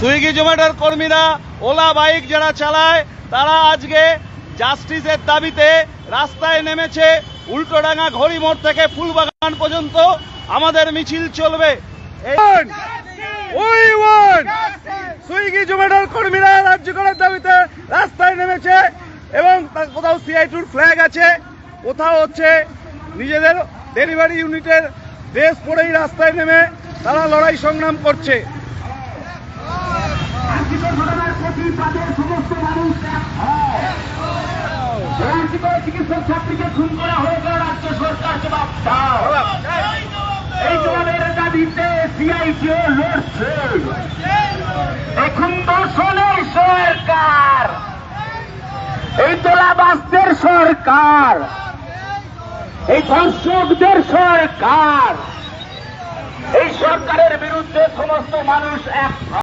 Swiggy জোম্যাটোর কর্মীরা, OLA bike যারা চালায়, তারা আজকে জাস্টিসের দাবিতে রাস্তায় নেমেছে। উল্টোডাঙ্গা ঘড়ি মোড় থেকে ফুলবাগান পর্যন্ত আমাদের মিছিল চলবে। সুইগি জোম্যাটোর কর্মীরা রাজ্যপালের দাবিতে রাস্তায় নেমেছে এবং কোথাও সিআইটির ফ্ল্যাগ আছে, কোথাও হচ্ছে নিজেদের ডেলিভারি ইউনিটের ড্রেস পরেই রাস্তায় নেমে তারা লড়াই সংগ্রাম করছে। চিকিৎসক ছাত্রীকে খুন করা হয়েছে, রাজ্য সরকার জবাব দাও। এই জবাবের দাবিতে সিআইটিও লড়ছে। এখন দর্শনের সরকার, এই তোলাবাসদের সরকার, এই ধর্ষকদের সরকার, এই সরকারের বিরুদ্ধে সমস্ত মানুষ এক